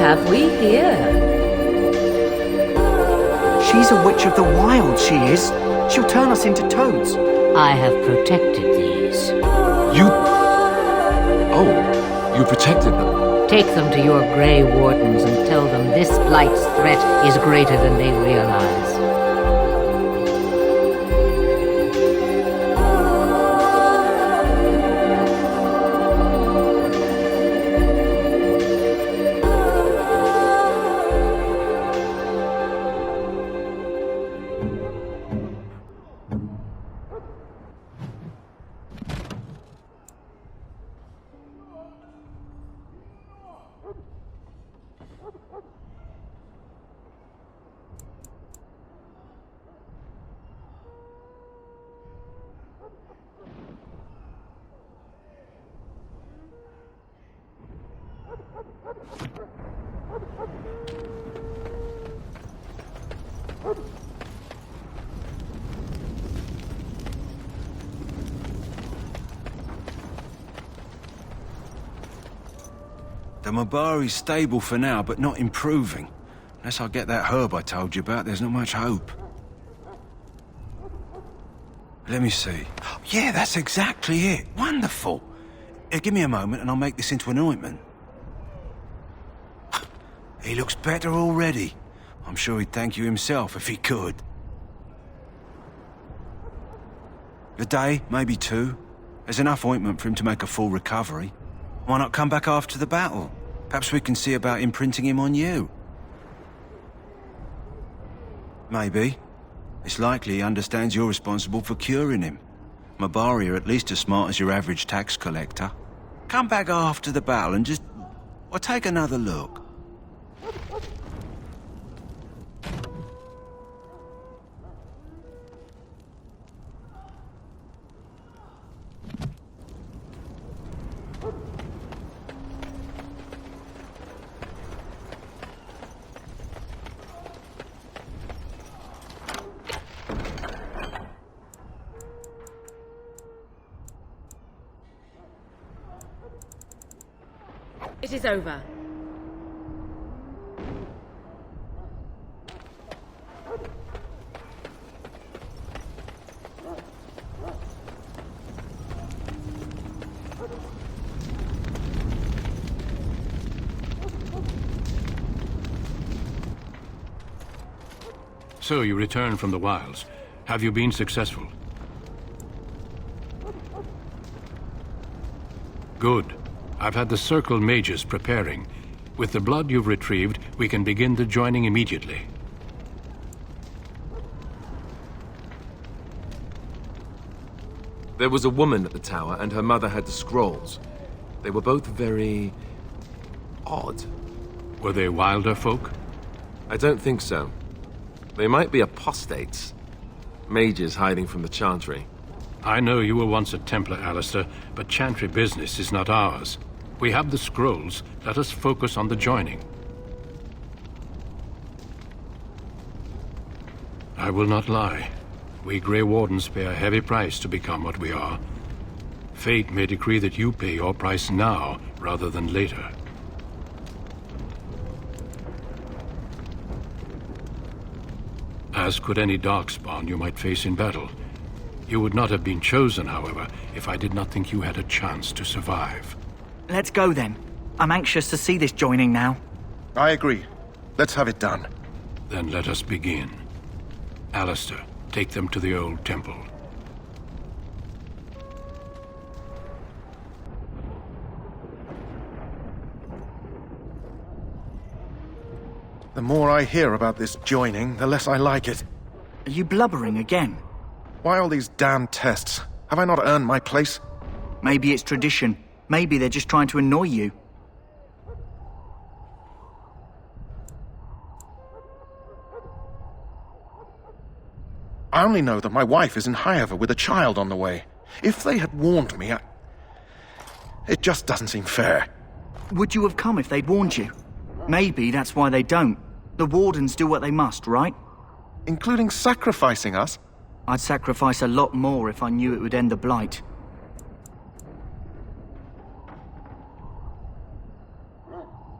have we here? She's a witch of the wild, she is. She'll turn us into toads. I have protected these. You... Oh, you protected them. Take them to your Grey Wardens and tell them this blight's threat is greater than they realize. The Mabari's stable for now, but not improving. Unless I get that herb I told you about, there's not much hope. Let me see. Yeah, that's exactly it. Wonderful. Give me a moment and I'll make this into an ointment. He looks better already. I'm sure he'd thank you himself if he could. A day, maybe two. There's enough ointment for him to make a full recovery. Why not come back after the battle? Perhaps we can see about imprinting him on you. Maybe. It's likely he understands you're responsible for curing him. Mabari are at least as smart as your average tax collector. Come back after the battle and just... or take another look. It is over. So you returned from the wilds. Have you been successful? Good. I've had the Circle Mages preparing. With the blood you've retrieved, we can begin the joining immediately. There was a woman at the tower, and her mother had the scrolls. They were both very... odd. Were they wilder folk? I don't think so. They might be apostates. Mages hiding from the Chantry. I know you were once a Templar, Alistair, but Chantry business is not ours. We have the scrolls. Let us focus on the joining. I will not lie. We Grey Wardens pay a heavy price to become what we are. Fate may decree that you pay your price now, rather than later. As could any darkspawn you might face in battle. You would not have been chosen, however, if I did not think you had a chance to survive. Let's go then. I'm anxious to see this joining now. I agree. Let's have it done. Then let us begin. Alistair, take them to the old temple. The more I hear about this joining, the less I like it. Are you blubbering again? Why all these damn tests? Have I not earned my place? Maybe it's tradition. Maybe they're just trying to annoy you. I only know that my wife is in Highever with a child on the way. If they had warned me, it just doesn't seem fair. Would you have come if they'd warned you? Maybe that's why they don't. The Wardens do what they must, right? Including sacrificing us? I'd sacrifice a lot more if I knew it would end the Blight.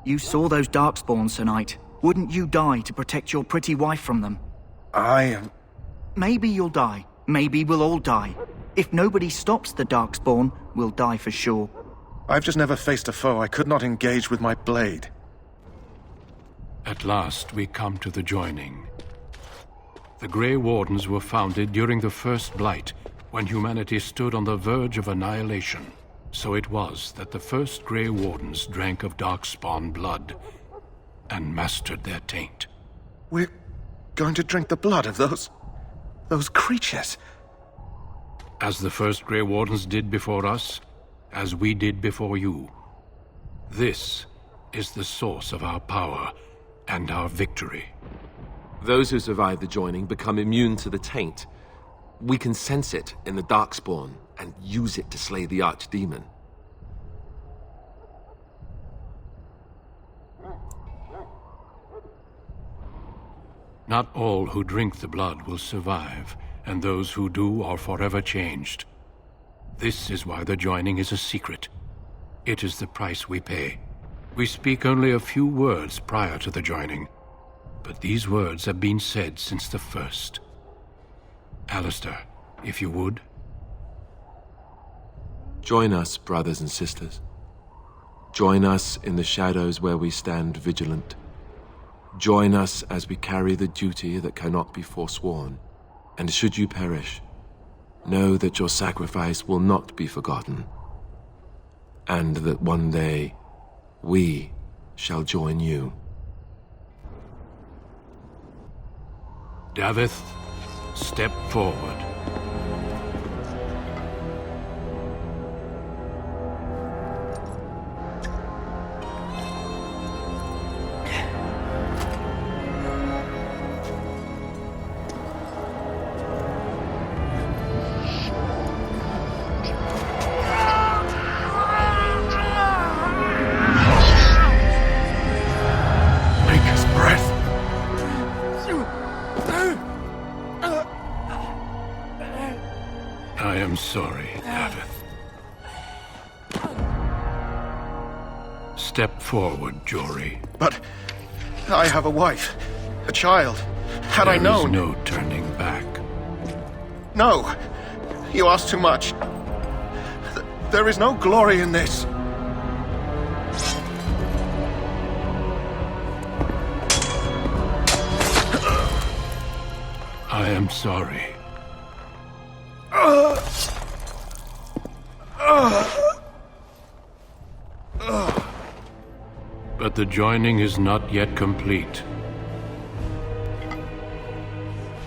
You saw those Darkspawns tonight. Wouldn't you die to protect your pretty wife from them? Maybe you'll die. Maybe we'll all die. If nobody stops the Darkspawn, we'll die for sure. I've just never faced a foe I could not engage with my blade. At last, we come to the joining. The Grey Wardens were founded during the First Blight, when humanity stood on the verge of annihilation. So it was that the first Grey Wardens drank of Darkspawn blood and mastered their taint. We're going to drink the blood of those creatures. As the first Grey Wardens did before us, as we did before you. This is the source of our power and our victory. Those who survive the joining become immune to the taint. We can sense it in the Darkspawn and use it to slay the Archdemon. Not all who drink the blood will survive, and those who do are forever changed. This is why the joining is a secret. It is the price we pay. We speak only a few words prior to the joining, but these words have been said since the first. Alistair, if you would. Join us, brothers and sisters. Join us in the shadows where we stand vigilant. Join us as we carry the duty that cannot be forsworn. And should you perish, know that your sacrifice will not be forgotten, and that one day we shall join you. Davith, step forward. I am sorry, Davith. Step forward, Jory. But I have a wife, a child. Had I known... There is no turning back. No! You ask too much. There is no glory in this. I am sorry. But the joining is not yet complete.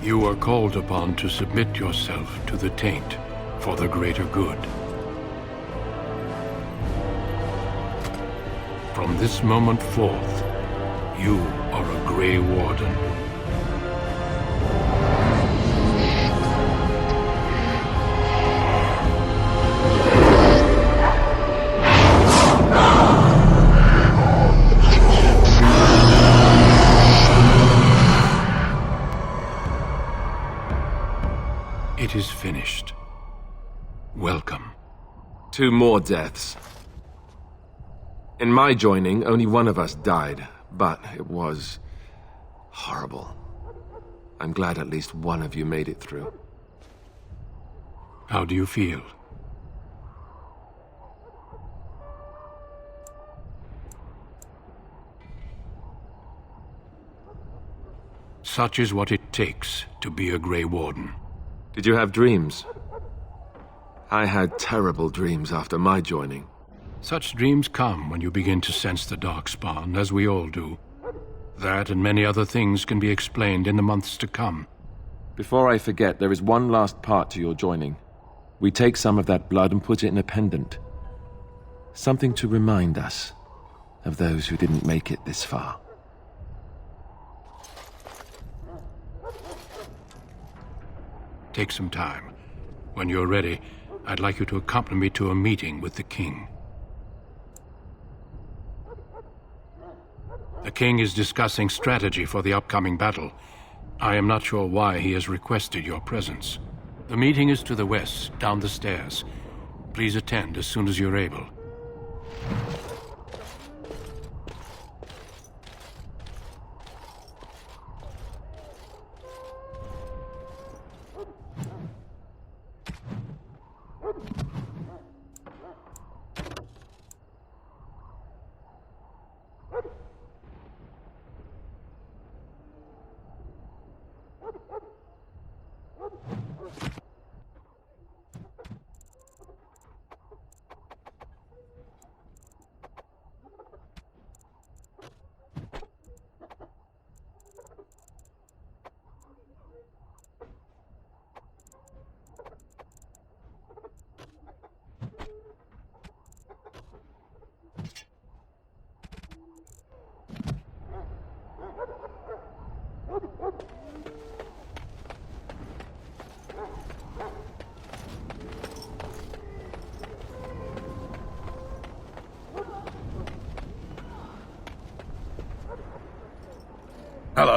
You are called upon to submit yourself to the taint for the greater good. From this moment forth, you are a Grey Warden. It is finished. Welcome. 2 more deaths. In my joining, only one of us died, but it was horrible. I'm glad at least one of you made it through. How do you feel? Such is what it takes to be a Grey Warden. Did you have dreams? I had terrible dreams after my joining. Such dreams come when you begin to sense the Darkspawn, as we all do. That and many other things can be explained in the months to come. Before I forget, there is one last part to your joining. We take some of that blood and put it in a pendant. Something to remind us of those who didn't make it this far. Take some time. When you're ready, I'd like you to accompany me to a meeting with the King. The King is discussing strategy for the upcoming battle. I am not sure why he has requested your presence. The meeting is to the west, down the stairs. Please attend as soon as you're able.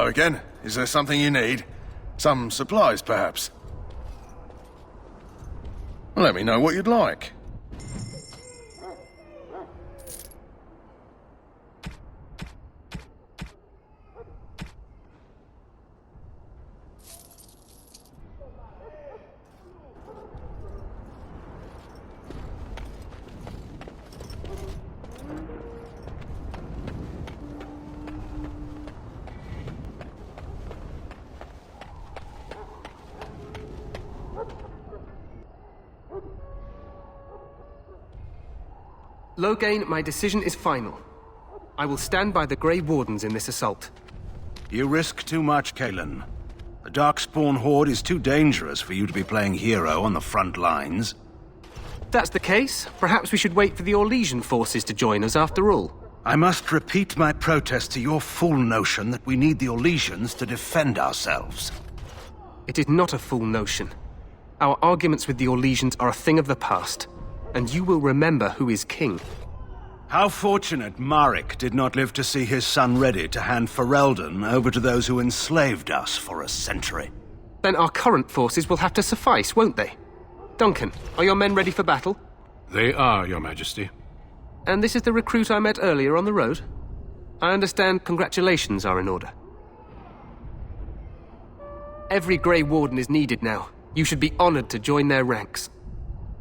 Hello again. Is there something you need? Some supplies, perhaps? Let me know what you'd like. Loghain, my decision is final. I will stand by the Grey Wardens in this assault. You risk too much, Kalen. The Darkspawn Horde is too dangerous for you to be playing hero on the front lines. If that's the case, perhaps we should wait for the Orlesian forces to join us after all. I must repeat my protest to your fool notion that we need the Orlesians to defend ourselves. It is not a fool notion. Our arguments with the Orlesians are a thing of the past, and you will remember who is king. How fortunate Maric did not live to see his son ready to hand Ferelden over to those who enslaved us for a century. Then our current forces will have to suffice, won't they? Duncan, are your men ready for battle? They are, Your Majesty. And this is the recruit I met earlier on the road? I understand congratulations are in order. Every Grey Warden is needed now. You should be honored to join their ranks.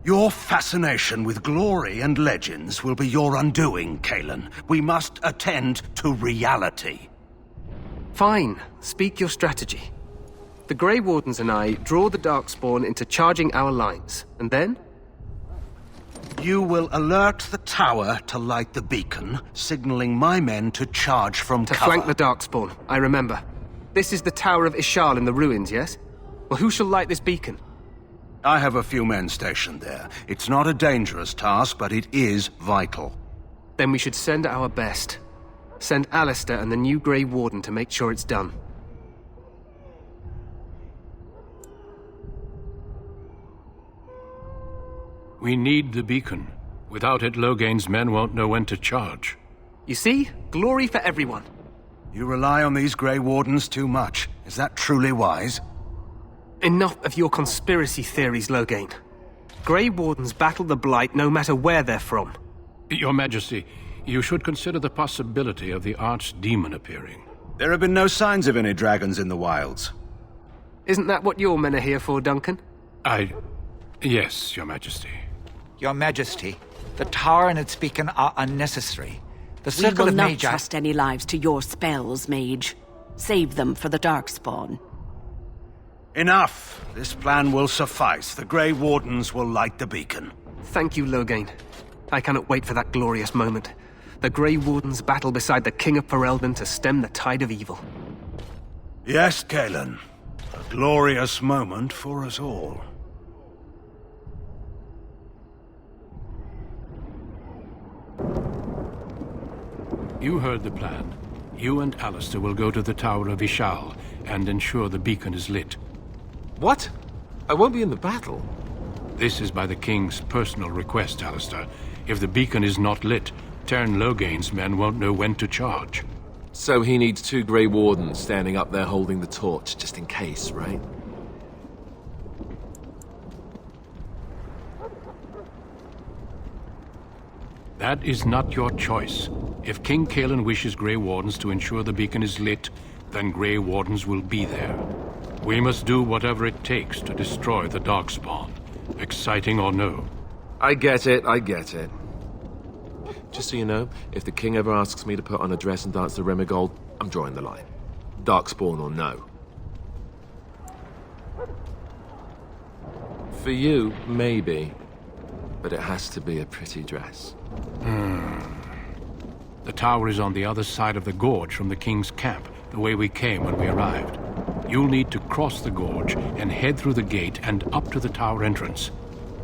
Your fascination with glory and legends will be your undoing, Kalen. We must attend to reality. Fine. Speak your strategy. The Grey Wardens and I draw the Darkspawn into charging our lines, and then? You will alert the tower to light the beacon, signaling my men to charge from To cover. flank the Darkspawn, I remember. This is the Tower of Ishal in the ruins, yes? Well, who shall light this beacon? I have a few men stationed there. It's not a dangerous task, but it is vital. Then we should send our best. Send Alistair and the new Grey Warden to make sure it's done. We need the beacon. Without it, Loghain's men won't know when to charge. You see? Glory for everyone. You rely on these Grey Wardens too much. Is that truly wise? Enough of your conspiracy theories, Loghain. Grey Wardens battle the Blight no matter where they're from. Your Majesty, you should consider the possibility of the archdemon appearing. There have been no signs of any dragons in the wilds. Isn't that what your men are here for, Duncan? Yes, Your Majesty. Your Majesty, the tower and its beacon are unnecessary. The We circle will of not Mage... trust any lives to your spells, Mage. Save them for the Darkspawn. Enough! This plan will suffice. The Grey Wardens will light the beacon. Thank you, Loghain. I cannot wait for that glorious moment. The Grey Wardens battle beside the King of Ferelden to stem the tide of evil. Yes, Kalen. A glorious moment for us all. You heard the plan. You and Alistair will go to the Tower of Ishal and ensure the beacon is lit. What? I won't be in the battle. This is by the King's personal request, Alistair. If the beacon is not lit, Tern Loghain's men won't know when to charge. So he needs 2 Grey Wardens standing up there holding the torch, just in case, right? That is not your choice. If King Kalen wishes Grey Wardens to ensure the beacon is lit, then Grey Wardens will be there. We must do whatever it takes to destroy the Darkspawn, exciting or no. I get it, I get it. Just so you know, if the king ever asks me to put on a dress and dance the Remigold, I'm drawing the line. Darkspawn or no. For you, maybe. But it has to be a pretty dress. The tower is on the other side of the gorge from the King's camp, the way we came when we arrived. You'll need to cross the gorge and head through the gate and up to the tower entrance.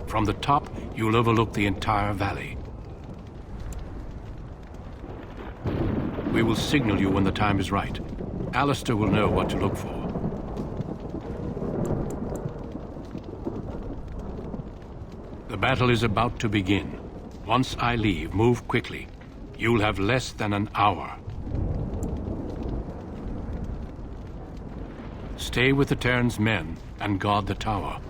From the top, you'll overlook the entire valley. We will signal you when the time is right. Alistair will know what to look for. The battle is about to begin. Once I leave, move quickly. You'll have less than an hour. Stay with the Terran's men and guard the tower.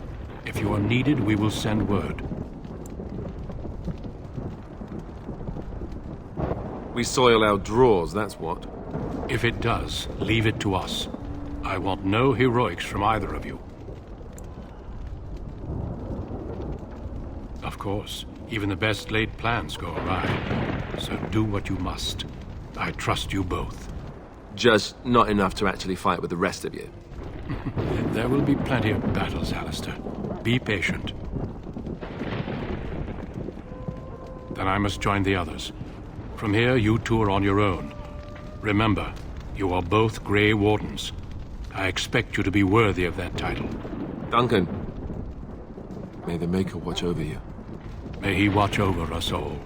If you are needed, we will send word. We soil our drawers, that's what. If it does, leave it to us. I want no heroics from either of you. Of course, even the best laid plans go awry. So do what you must. I trust you both. Just not enough to actually fight with the rest of you. There will be plenty of battles, Alistair. Be patient. Then I must join the others. From here, you two are on your own. Remember, you are both Grey Wardens. I expect you to be worthy of that title. Duncan, may the Maker watch over you. May he watch over us all.